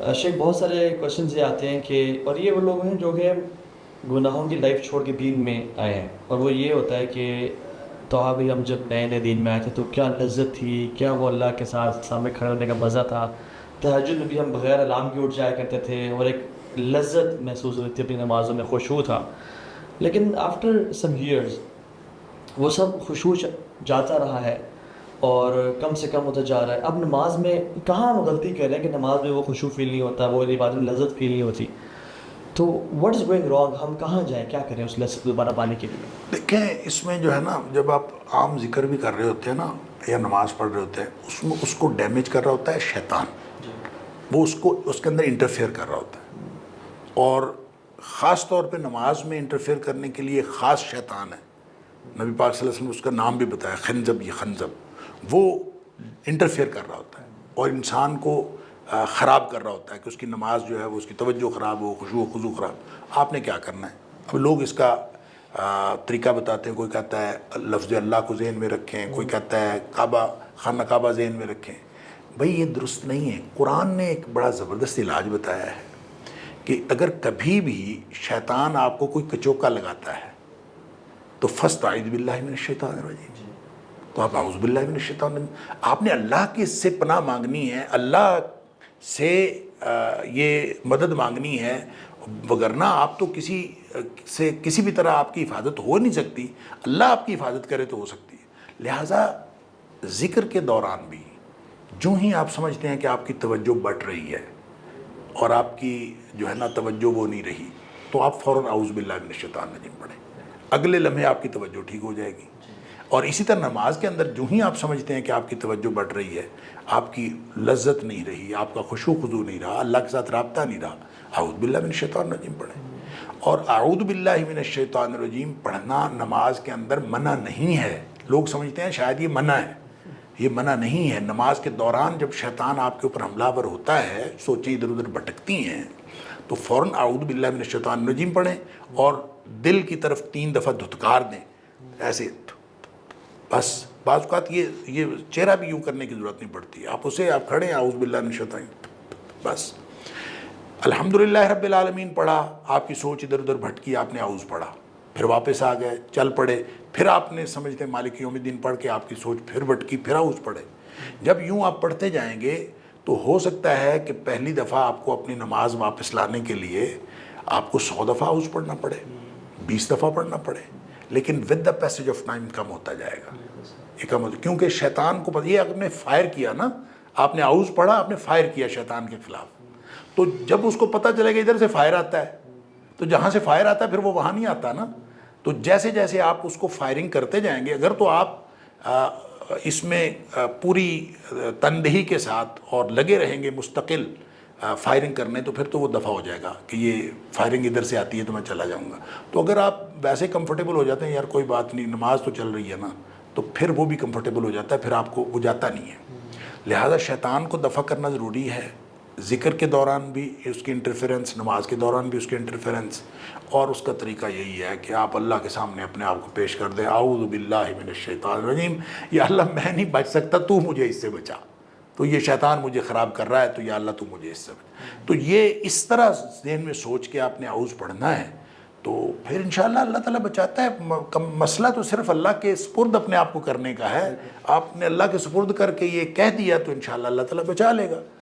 शेख बहुत सारे क्वेश्चंस ये आते हैं कि और ये वो लोग हैं जो कि गुनाहों की लाइफ छोड़ के दीन में आए हैं, और वो ये होता है कि तो अभी हम जब नए नए दीन में आए थे तो क्या लज्जत थी, क्या वो अल्लाह के साथ सामने खड़े होने का मज़ा था। तहज्जुद में भी हम बग़ैर अलार्म के उठ जाया करते थे और एक लज्जत महसूस होती थी, अपनी नमाज़ों में खुशू था। लेकिन आफ्टर सम ईयर्स वो सब खुशू जाता रहा है और कम से कम होता जा रहा है। अब नमाज में कहाँ हम गलती कर रहे हैं कि नमाज में वो खुशू फील नहीं होता, वो इबादत में लज्जत फील नहीं होती। तो व्हाट इज़ गोइंग रॉन्ग, हम कहाँ जाएं, क्या करें उस लज्जत दोबारा पाने के लिए। देखें, इसमें जो है ना, जब आप आम जिक्र भी कर रहे होते हैं ना या नमाज़ पढ़ रहे होते हैं, उसमें उसको डैमेज कर रहा होता है शैतान। वो उसको उसके अंदर इंटरफेयर कर रहा होता है, और ख़ास तौर पे नमाज में इंटरफेयर करने के लिए ख़ास शैतान है। नबी पाक सल्लल्लाहु अलैहि वसल्लम ने उसका नाम भी बताया, खंजब। ये खंजब वो इंटरफेयर कर रहा होता है और इंसान को ख़राब कर रहा होता है कि उसकी नमाज जो है वो, उसकी तवज्जो ख़राब हो, खुशू खुजू ख़राब। आपने क्या करना है? अब लोग इसका तरीका बताते हैं। कोई कहता है लफ्ज़ अल्लाह को ज़हन में रखें, कोई कहता है काबा, खाना काबा ज़हन में रखें। भाई ये दुरुस्त नहीं है। कुरान ने एक बड़ा ज़बरदस्त इलाज बताया है कि अगर कभी भी शैतान आपको कोई कचोका लगाता है तो फस्तईज़ बिल्लाहि मिनश शैतानिर रजीम, तो आप औज़ु बिल्लाहि मिनश शैतानिर रजीम, आपने अल्लाह की से पनाह मांगनी है, अल्लाह से ये मदद मांगनी है, वगरना आप तो किसी भी तरह आपकी हिफाजत हो नहीं सकती। अल्लाह आपकी हिफाजत करे तो हो सकती है। लिहाजा ज़िक्र के दौरान भी जो ही आप समझते हैं कि आपकी तवज्जो बट रही है और आपकी जो है ना तवज्जो वो नहीं रही, तो आप फ़ौरन औज़ु बिल्लाहि मिनश शैतानिर रजीम पढ़ें। अगले लम्हे आपकी तवज्जो ठीक हो जाएगी। और इसी तरह नमाज के अंदर जो ही आप समझते हैं कि आपकी तवज्जो बढ़ रही है, आपकी लज्जत नहीं रही, आपका खुशू खुजू नहीं रहा, अल्लाह के साथ राब्ता नहीं रहा, औज़ु बिल्लाहि मिनश शैतानिर रजीम पढ़ें। और औज़ु बिल्लाहि मिनश शैतानिर रजीम पढ़ना नमाज के अंदर मना नहीं है। लोग समझते हैं शायद ये मना है, ये मना नहीं है। नमाज के दौरान जब शैतान आपके ऊपर हमलावर होता है, सोचें इधर उधर भटकती हैं, तो फ़ौरन औज़ु बिल्लाहि मिनश शैतानिर रजीम पढ़ें और दिल की तरफ 3 दफ़ा धुतकार दें, ऐसे। बस बाज़ औक़ात ये चेहरा भी यूँ करने की ज़रूरत नहीं पड़ती। आप खड़े हैं, औज़ु बिल्लाहि मिनश शैतानिर रजीम, बस। अल्हम्दुलिल्लाह रब्बिल आलमीन पढ़ा, आपकी सोच इधर उधर भटकी, आपने औज़ पढ़ा, फिर वापस आ गए, चल पड़े, फिर आपने समझते मालिक यौमिद्दीन पढ़ के आपकी सोच फिर भटकी, फिर औज़ पढ़े। जब यूँ आप पढ़ते जाएंगे तो हो सकता है कि पहली दफ़ा आपको अपनी नमाज वापस लाने के लिए आपको 100 दफ़ा औज़ पढ़ना पड़े, 20 दफ़ा पढ़ना पड़े, लेकिन with the passage of time कम होता जाएगा। ये कम होता, क्योंकि शैतान को पता, ये आपने फायर किया ना, आपने औज़ पढ़ा, आपने फायर किया शैतान के खिलाफ। तो जब उसको पता चलेगा इधर से फायर आता है, तो जहाँ से फायर आता है फिर वो वहाँ नहीं आता ना। तो जैसे जैसे आप उसको फायरिंग करते जाएंगे, अगर तो आप इसमें पूरी तनदेही के साथ और लगे रहेंगे मुस्तकिल फायरिंग करने, तो फिर तो वो दफ़ा हो जाएगा कि ये फायरिंग इधर से आती है तो मैं चला जाऊंगा। तो अगर आप वैसे कंफर्टेबल हो जाते हैं, यार कोई बात नहीं, नमाज तो चल रही है ना, तो फिर वो भी कंफर्टेबल हो जाता है, फिर आपको वो जाता नहीं है। लिहाजा शैतान को दफ़ा करना ज़रूरी है। ज़िक्र के दौरान भी उसकी इंटरफेरेंस, नमाज के दौरान भी उसकी इंटरफेरेंस, और उसका तरीका यही है कि आप अल्लाह के सामने अपने आप को पेश कर दें, औज़ु बिल्लाहि मिनश शैतानिर रजीम, या अल्लाह मैं नहीं बच सकता, तू मुझे इससे बचा, तो ये शैतान मुझे ख़राब कर रहा है, तो या अल्लाह तू मुझे इससे बचा। तो ये इस तरह ज़हन में सोच के आपने औज़ पढ़ना है, तो फिर इंशाअल्लाह अल्लाह ताला बचाता है। मसला तो सिर्फ अल्लाह के सुपुर्द अपने आप को करने का है। आपने अल्लाह के सुपुर्द करके ये कह दिया तो इंशाअल्लाह अल्लाह ताला बचा लेगा।